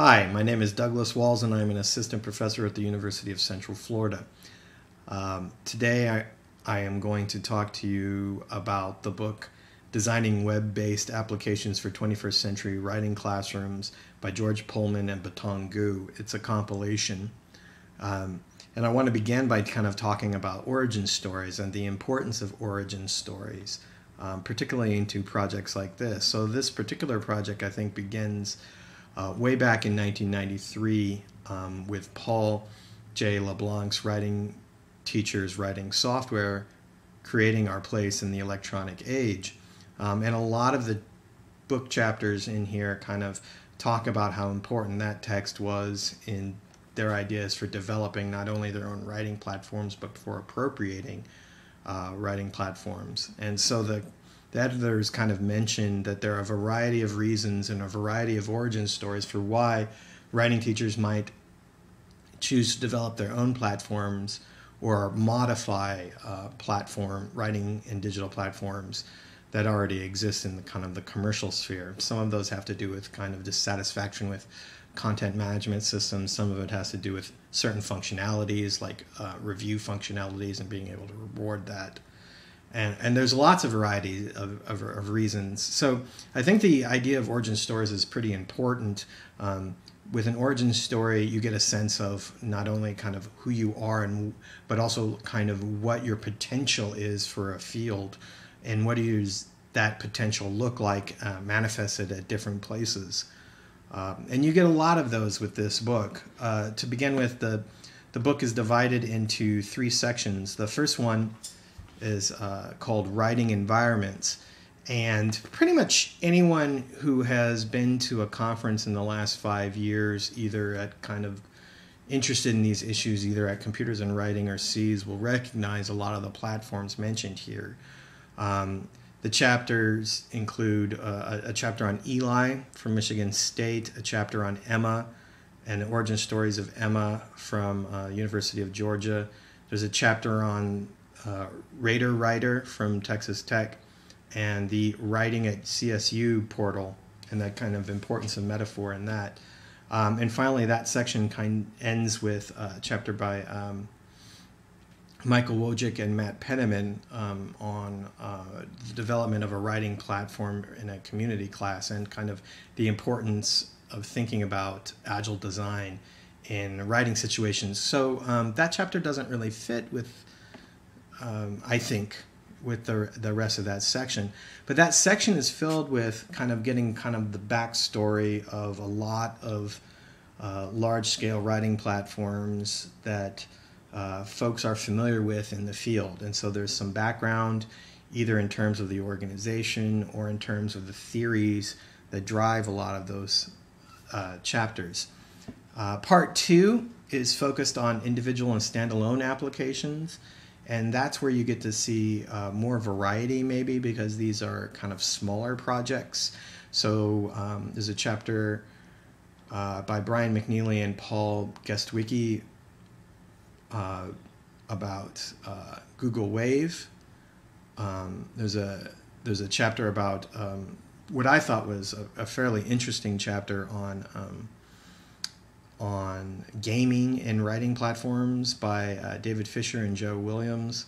Hi, my name is Douglas Walls, and I'm an assistant professor at the University of Central Florida. Today, I am going to talk to you about the book Designing Web-Based Applications for 21st Century Writing Classrooms by George Pullman and Batong Gu. It's a compilation. And I want to begin by kind of talking about origin stories and the importance of origin stories, particularly into projects like this. So this particular project, I think, begins way back in 1993 with Paul J. LeBlanc's Writing Teachers Writing Software, Creating Our Place in the Electronic Age. And a lot of the book chapters in here kind of talk about how important that text was in their ideas for developing not only their own writing platforms, but for appropriating writing platforms. And so the editors kind of mentioned that there are a variety of reasons and a variety of origin stories for why writing teachers might choose to develop their own platforms or modify writing and digital platforms that already exist in the kind of the commercial sphere. Some of those have to do with kind of dissatisfaction with content management systems. Some of it has to do with certain functionalities like review functionalities and being able to reward that. And there's lots of variety of reasons. So I think the idea of origin stories is pretty important. With an origin story, you get a sense of not only kind of who you are, but also kind of what your potential is for a field, and what does that potential look like manifested at different places. And you get a lot of those with this book. To begin with, the book is divided into three sections. The first one is called Writing Environments. And pretty much anyone who has been to a conference in the last 5 years, either at kind of interested in these issues, either at Computers and Writing or C's, will recognize a lot of the platforms mentioned here. The chapters include a chapter on Eli from Michigan State, a chapter on Emma and the origin stories of Emma from University of Georgia. There's a chapter on Raider Writer from Texas Tech, and the Writing at CSU portal, and that kind of importance of metaphor in that. And finally, that section ends with a chapter by Michael Wojcik and Matt Penniman on the development of a writing platform in a community class, and kind of the importance of thinking about agile design in writing situations. So that chapter doesn't really fit with, I think, with the rest of that section. But that section is filled with kind of getting kind of the backstory of a lot of large-scale writing platforms that folks are familiar with in the field. And so there's some background, either in terms of the organization or in terms of the theories that drive a lot of those chapters. Part 2 is focused on individual and standalone applications. And that's where you get to see more variety, maybe, because these are kind of smaller projects. So there's a chapter by Brian McNeely and Paul Gestwicki about Google Wave. There's a chapter about what I thought was a fairly interesting chapter on gaming and writing platforms by David Fisher and Joe Williams.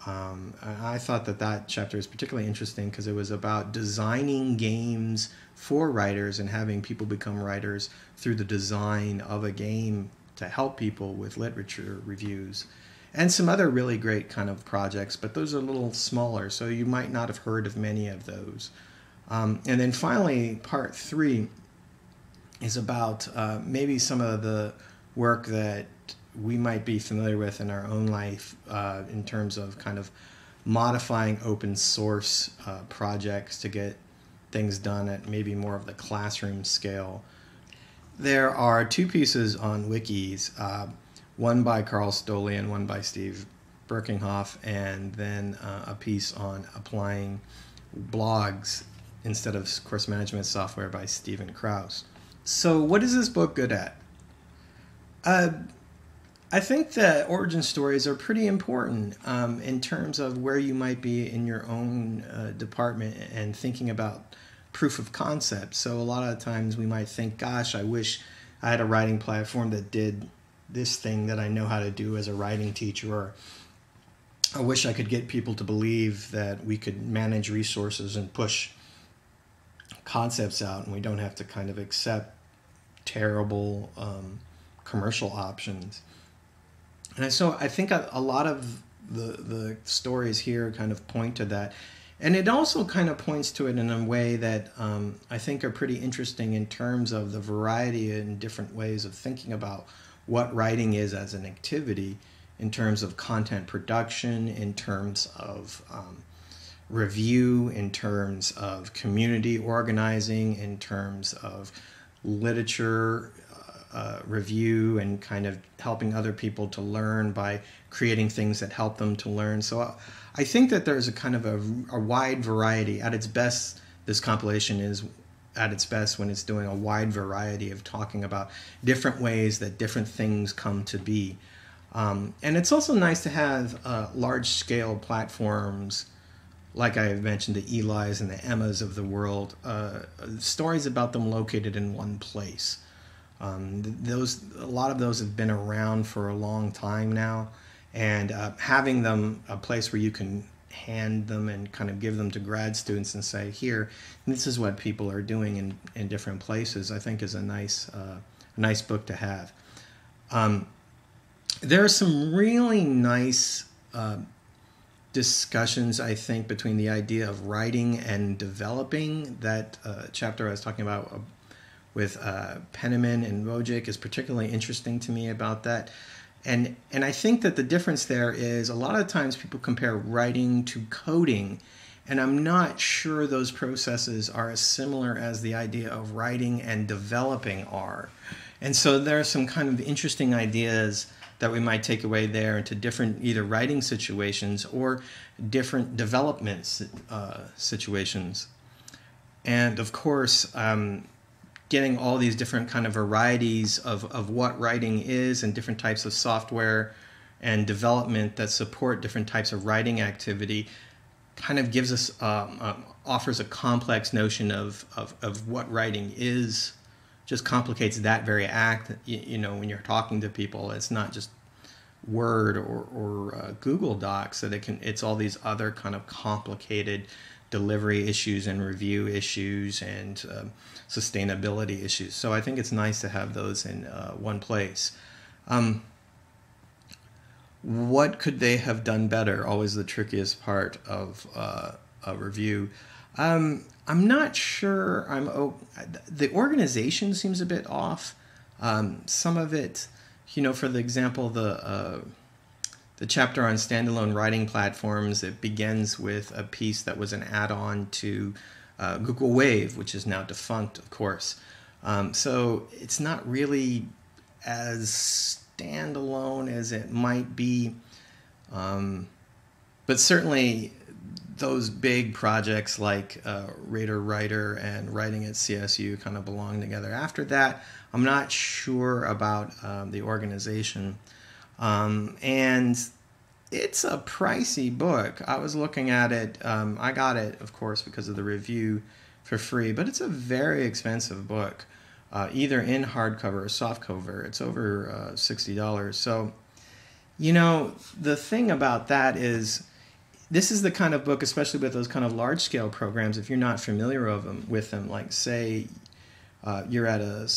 I thought that chapter is particularly interesting because it was about designing games for writers and having people become writers through the design of a game to help people with literature reviews, and some other really great kind of projects, but those are a little smaller, so you might not have heard of many of those. And then finally, part 3 is about maybe some of the work that we might be familiar with in our own life in terms of kind of modifying open source projects to get things done at maybe more of the classroom scale. There are 2 pieces on wikis, one by Carl Stolle and one by Steve Birkinghoff, and then a piece on applying blogs instead of course management software by Stephen Krause. So what is this book good at? I think that origin stories are pretty important in terms of where you might be in your own department and thinking about proof of concept. So a lot of times we might think, gosh, I wish I had a writing platform that did this thing that I know how to do as a writing teacher, or I wish I could get people to believe that we could manage resources and push concepts out and we don't have to kind of accept terrible commercial options. And so I think a lot of the stories here kind of point to that. And it also kind of points to it in a way that I think are pretty interesting in terms of the variety and different ways of thinking about what writing is as an activity, in terms of content production, in terms of review, in terms of community organizing, in terms of literature review, and kind of helping other people to learn by creating things that help them to learn. So I think that there's a kind of a wide variety. At its best, this compilation is at its best when it's doing a wide variety of talking about different ways that different things come to be. And it's also nice to have large-scale platforms, like I have mentioned, the Eli's and the Emmas of the world, stories about them located in one place. A lot of those have been around for a long time now, and having them a place where you can hand them and kind of give them to grad students and say, here, this is what people are doing in different places, I think is a nice book to have. There are some really nice discussions, I think, between the idea of writing and developing. That chapter I was talking about with Penniman and Wojcik is particularly interesting to me about that. And I think that the difference there is a lot of times people compare writing to coding, and I'm not sure those processes are as similar as the idea of writing and developing are. And so there are some kind of interesting ideas that we might take away there into different either writing situations or different development situations. And of course, getting all these different kind of varieties of what writing is and different types of software and development that support different types of writing activity kind of gives us, offers a complex notion of what writing is, just complicates that very act. You know, when you're talking to people, it's not just Word or Google Docs, that it's all these other kind of complicated delivery issues and review issues and sustainability issues. So I think it's nice to have those in one place. What could they have done better? Always the trickiest part of a review. I'm not sure. The organization seems a bit off. Some of it, you know, for the example, the chapter on standalone writing platforms, it begins with a piece that was an add-on to Google Wave, which is now defunct, of course. So it's not really as standalone as it might be. But certainly those big projects like Raider Writer and Writing at CSU kind of belong together. After that, I'm not sure about the organization. And it's a pricey book. I was looking at it. I got it, of course, because of the review for free, but it's a very expensive book, either in hardcover or softcover. It's over $60. So, you know, the thing about that is this is the kind of book, especially with those kind of large-scale programs, if you're not familiar with them, like say you're at a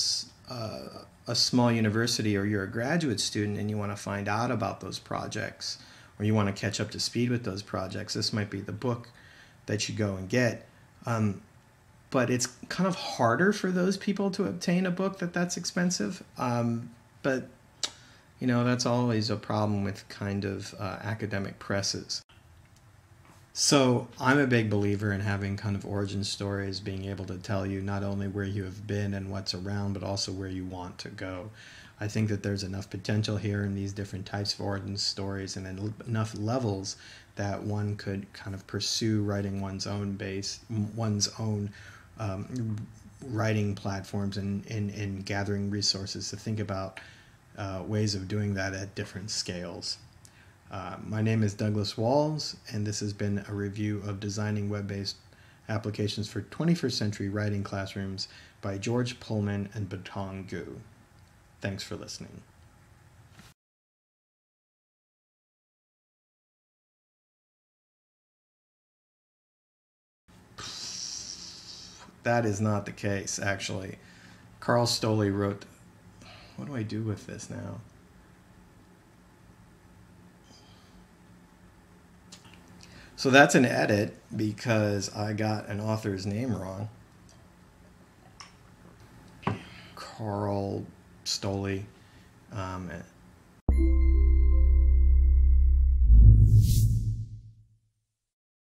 small university or you're a graduate student and you want to find out about those projects or you want to catch up to speed with those projects, this might be the book that you go and get. But it's kind of harder for those people to obtain a book that's expensive. But, you know, that's always a problem with kind of academic presses. So I'm a big believer in having kind of origin stories, being able to tell you not only where you have been and what's around, but also where you want to go. I think that there's enough potential here in these different types of origin stories and enough levels that one could kind of pursue writing one's own writing platforms and gathering resources to think about ways of doing that at different scales. My name is Douglas Walls, and this has been a review of Designing Web-Based Applications for 21st Century Writing Classrooms by George Pullman and Batong Gu. Thanks for listening. That is not the case, actually. Carl Stolle wrote... What do I do with this now? So that's an edit because I got an author's name wrong. Carl Stolle.